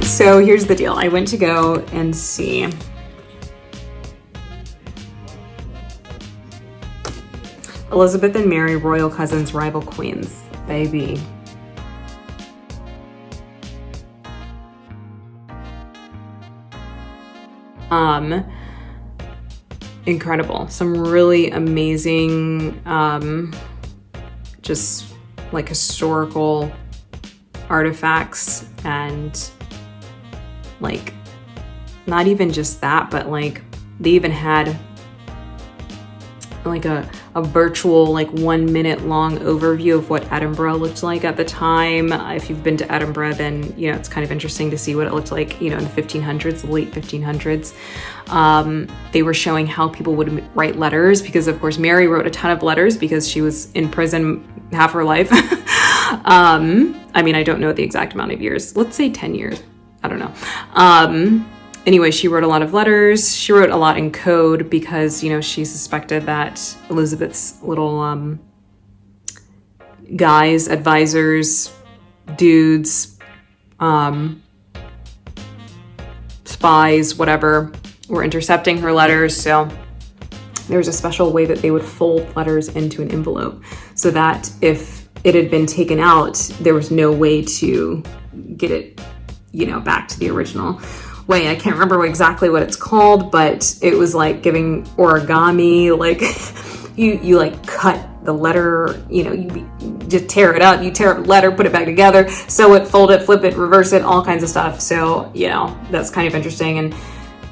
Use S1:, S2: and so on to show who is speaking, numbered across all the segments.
S1: So here's the deal. I went to go and see Elizabeth and Mary, royal cousins, rival queens. Baby. Incredible. Some really amazing, just like historical artifacts, and like not even just that, but like they even had like a virtual like 1 minute long overview of what Edinburgh looked like at the time. If you've been to Edinburgh, then you know it's kind of interesting to see what it looked like, you know, in the 1500s, the late 1500s. They were showing how people would write letters, because of course Mary wrote a ton of letters because she was in prison half her life. I mean, I don't know the exact amount of years. Let's say 10 years. I don't know. Anyway, she wrote a lot of letters. She wrote a lot in code because, you know, she suspected that Elizabeth's little guys, advisors, dudes, spies, whatever, were intercepting her letters. So there was a special way that they would fold letters into an envelope so that if it had been taken out, there was no way to get it, you know, back to the original way. I can't remember exactly what it's called, but it was like giving origami, like you like cut the letter, you know, you just tear it up, you tear up the letter, put it back together, sew it, fold it, flip it, reverse it, all kinds of stuff. So, you know, that's kind of interesting.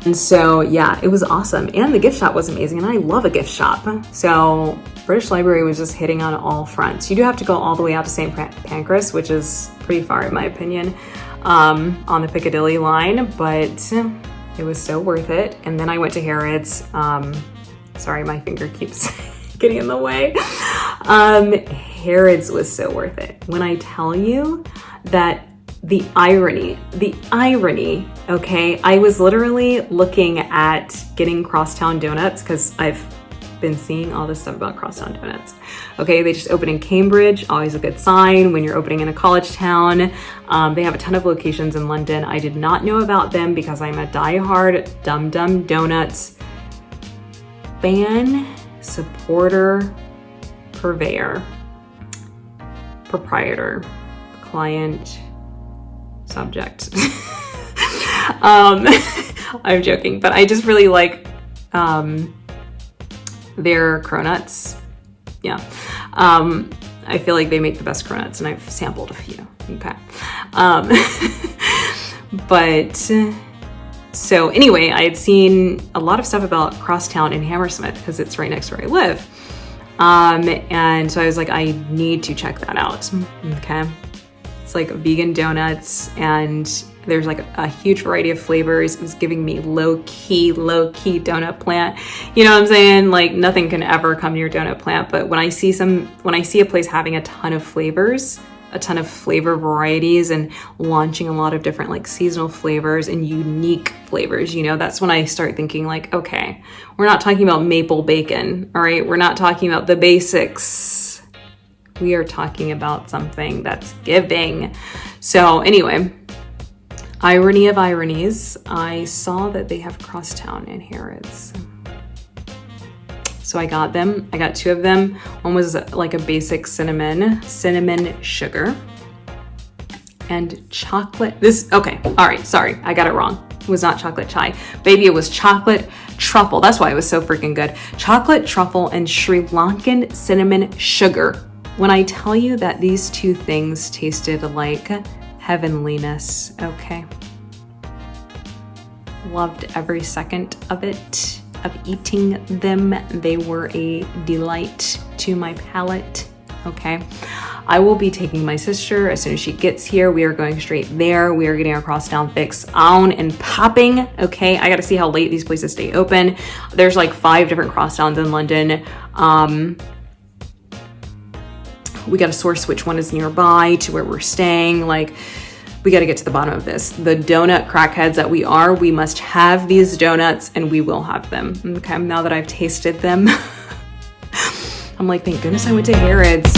S1: And so, yeah, it was awesome. And the gift shop was amazing. And I love a gift shop. So British Library was just hitting on all fronts. You do have to go all the way out to St. Pancras, which is pretty far in my opinion, on the Piccadilly line, but it was so worth it. And then I went to Harrods. Sorry, my finger keeps getting in the way. Harrods was so worth it. When I tell you that the irony, okay, I was literally looking at getting crosstown donuts because I've been seeing all this stuff about crosstown donuts. Okay, they just opened in Cambridge, always a good sign when you're opening in a college town. They have a ton of locations in London. I did not know about them because I'm a diehard Dum Dum Donuts fan, supporter, purveyor, proprietor, client, subject. I'm joking, but I just really like their cronuts. Yeah. I feel like they make the best cronuts, and I've sampled a few. Okay. But so anyway, I had seen a lot of stuff about Crosstown in Hammersmith because it's right next to where I live. And so I was like, I need to check that out. Okay. It's like vegan donuts, and there's like a huge variety of flavors. It was giving me low key donut plant. You know what I'm saying? Like nothing can ever come near donut plant. But when I see a place having a ton of flavors, a ton of flavor varieties, and launching a lot of different like seasonal flavors and unique flavors, you know, that's when I start thinking like, okay, we're not talking about maple bacon. All right. We're not talking about the basics. We are talking about something that's giving. So anyway, irony of ironies, I saw that they have Crosstown in Harrods. So I got them. I got two of them. One was like a basic cinnamon sugar, and chocolate. Okay. All right. Sorry. I got it wrong. It was not chocolate chai. Baby, it was chocolate truffle. That's why it was so freaking good. Chocolate truffle and Sri Lankan cinnamon sugar. When I tell you that these two things tasted like heavenliness, okay? Loved every second of it, of eating them. They were a delight to my palate, okay? I will be taking my sister as soon as she gets here. We are going straight there. We are getting our Crosstown fix on and popping, okay? I gotta see how late these places stay open. There's like 5 different Crosstowns in London. We got to source which one is nearby to where we're staying. Like, we got to get to the bottom of this. The donut crackheads that we are, we must have these donuts, and we will have them. Okay, now that I've tasted them, I'm like, thank goodness I went to Harrods.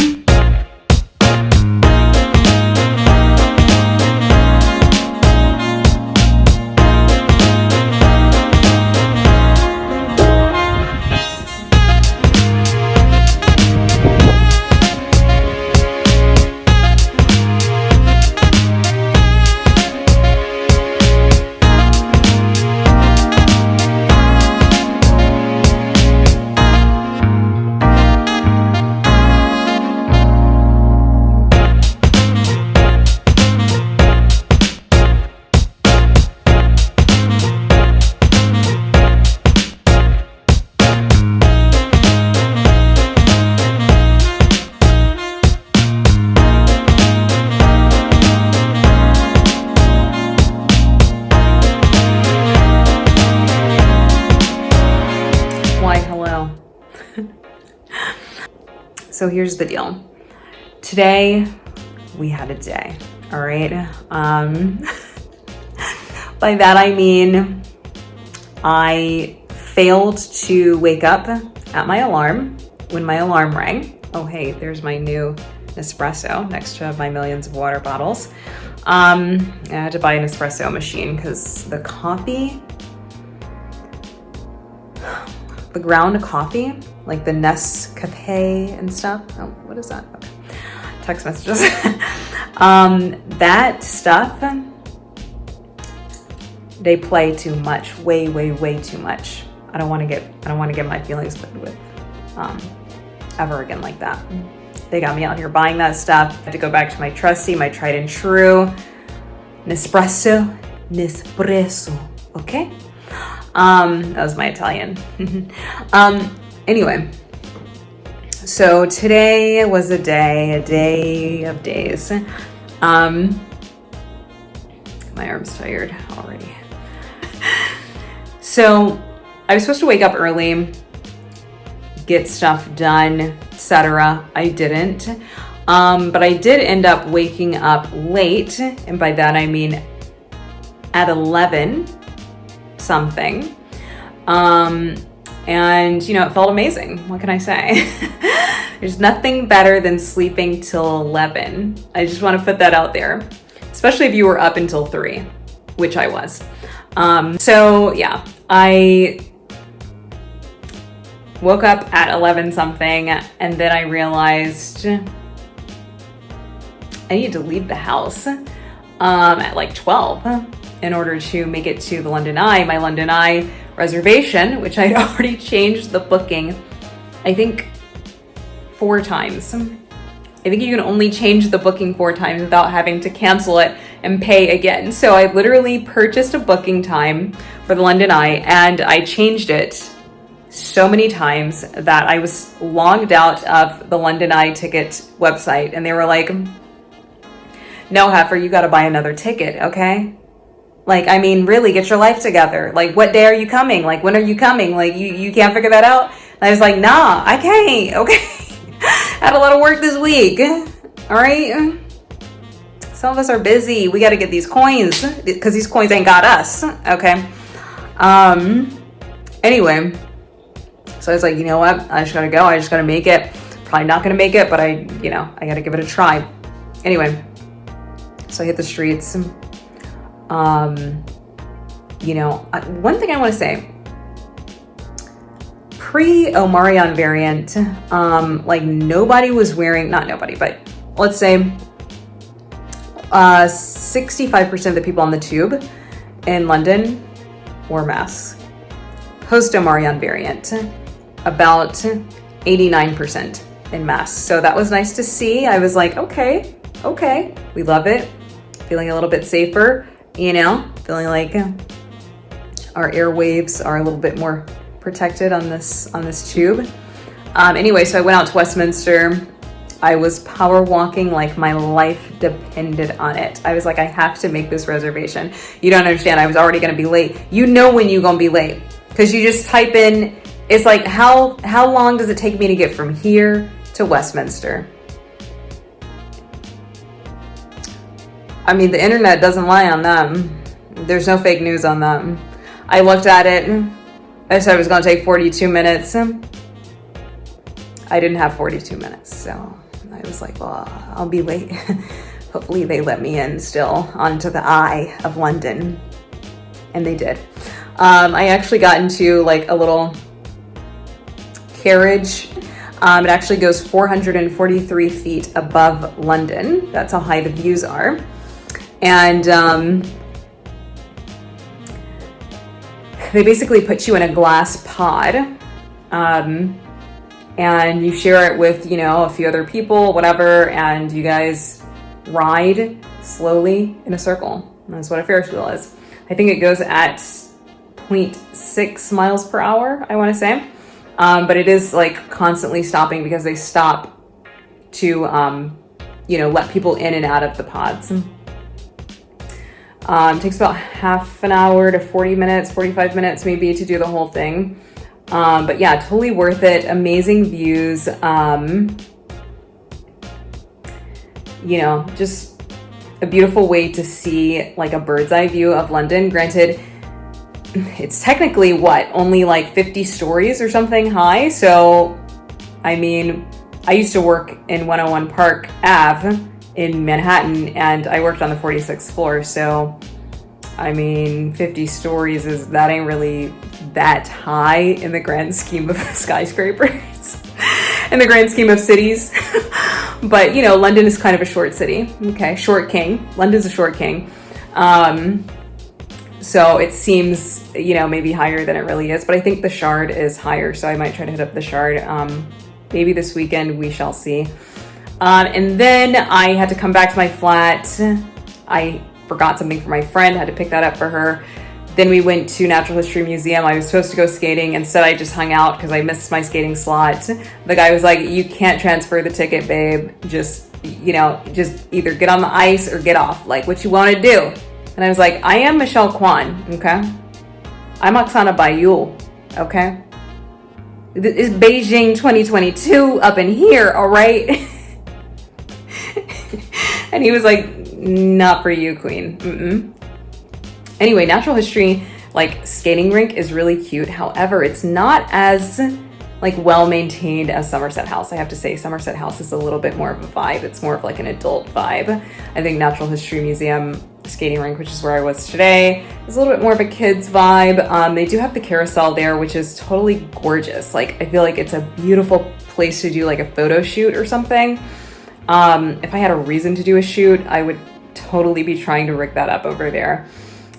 S1: so here's the deal. Today, we had a day, all right? By that I mean, I failed to wake up at my alarm when my alarm rang. Oh, hey, there's my new Nespresso next to my millions of water bottles. I had to buy an espresso machine because the coffee, the ground coffee, like the Nescafe and stuff. Oh, what is that? Okay. Text messages. That stuff, they play too much, way too much. I don't want to get my feelings played with ever again like that. They got me out here buying that stuff. I had to go back to my trusty, my tried and true Nespresso, okay? That was my Italian. Anyway, so today was a day of days. My arm's tired already. So I was supposed to wake up early, get stuff done, etc. I didn't. But I did end up waking up late. And by that, I mean at 11 something. And you know, it felt amazing. What can I say? There's nothing better than sleeping till 11. I just want to put that out there, especially if you were up until 3, which I was. So yeah, I woke up at 11 something, and then I realized I need to leave the house at like 12 in order to make it to the London Eye, my London Eye reservation, which I'd already changed the booking, I think 4 times. I think you can only change the booking 4 times without having to cancel it and pay again. So I literally purchased a booking time for the London Eye, and I changed it so many times that I was logged out of the London Eye ticket website, and they were like, no, heifer, you got to buy another ticket, okay? Like, I mean, really, get your life together. Like, what day are you coming? Like, when are you coming? Like, you can't figure that out? And I was like, nah, I can't, okay? Had a lot of work this week, all right? Some of us are busy. We got to get these coins because these coins ain't got us, okay? Anyway, so I was like, you know what? I just got to go. I just got to make it. Probably not going to make it, but I got to give it a try. Anyway, so I hit the streets. One thing I want to say, pre-Omarion variant, like nobody was wearing, not nobody, but let's say 65% of the people on the tube in London wore masks. Post-Omarion variant, about 89% in masks. So that was nice to see. I was like, okay, we love it. Feeling a little bit safer, feeling like our airwaves are a little bit more protected on this tube. Anyway, so I went out to Westminster. I was power walking like my life depended on it. I was like, I have to make this reservation. You don't understand. I was already going to be late. You know when you're going to be late because you just type in. It's like, how long does it take me to get from here to Westminster? I mean, the internet doesn't lie on them. There's no fake news on them. I looked at it. I said it was going to take 42 minutes. I didn't have 42 minutes, so I was like, well, I'll be late. Hopefully they let me in still onto the Eye of London. And they did. I actually got into like a little carriage. It actually goes 443 feet above London. That's how high the views are. And they basically put you in a glass pod. And you share it with, a few other people, whatever, and you guys ride slowly in a circle. That's what a Ferris wheel is. I think it goes at 0.6 miles per hour, I want to say. But it is like constantly stopping because they stop to, let people in and out of the pods. It takes about half an hour to 40 minutes, 45 minutes maybe to do the whole thing. But yeah, totally worth it. Amazing views. you know, just a beautiful way to see like a bird's eye view of London. Granted, it's technically only like 50 stories or something high. So, I mean, I used to work in 101 Park Ave in Manhattan, and I worked on the 46th floor. So, I mean, 50 stories that ain't really that high in the grand scheme of skyscrapers, in the grand scheme of cities. But, you know, London is kind of a short city. Okay, short king. London's a short king. So it seems, you know, maybe higher than it really is. But I think the Shard is higher, so I might try to hit up the Shard. Maybe this weekend, we shall see. And then I had to come back to my flat. I forgot something for my friend, had to pick that up for her. Then we went to Natural History Museum. I was supposed to go skating. Instead, I just hung out because I missed my skating slot. The guy was like, you can't transfer the ticket, babe. Just, you know, just either get on the ice or get off. Like, what you want to do? And I was like, I am Michelle Kwan, okay? I'm Oksana Bayul, okay? It's Beijing 2022 up in here, all right? And he was like, not for you, queen. Mm-mm. Anyway, Natural History, like, skating rink is really cute. However, it's not as, like, well-maintained as Somerset House. I have to say, Somerset House is a little bit more of a vibe. It's more of, like, an adult vibe. I think Natural History Museum skating rink, which is where I was today, is a little bit more of a kid's vibe. They do have the carousel there, which is totally gorgeous. Like, I feel like it's a beautiful place to do, like, a photo shoot or something. If I had a reason to do a shoot, I would totally be trying to rig that up over there.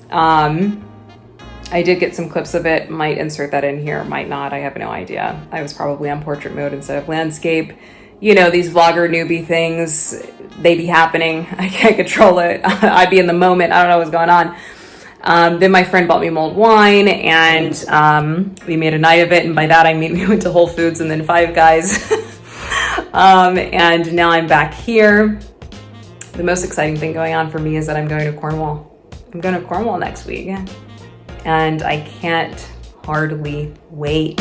S1: I did get some clips of it, might insert that in here, might not, I have no idea. I was probably on portrait mode instead of landscape. You know, these vlogger newbie things, they be happening. I can't control it. I'd be in the moment, I don't know what's going on. Then my friend bought me mulled wine, and we made a night of it, and by that I mean we went to Whole Foods and then Five Guys. And now I'm back here. The most exciting thing going on for me is that I'm going to Cornwall. I'm going to Cornwall next week, and I can't hardly wait.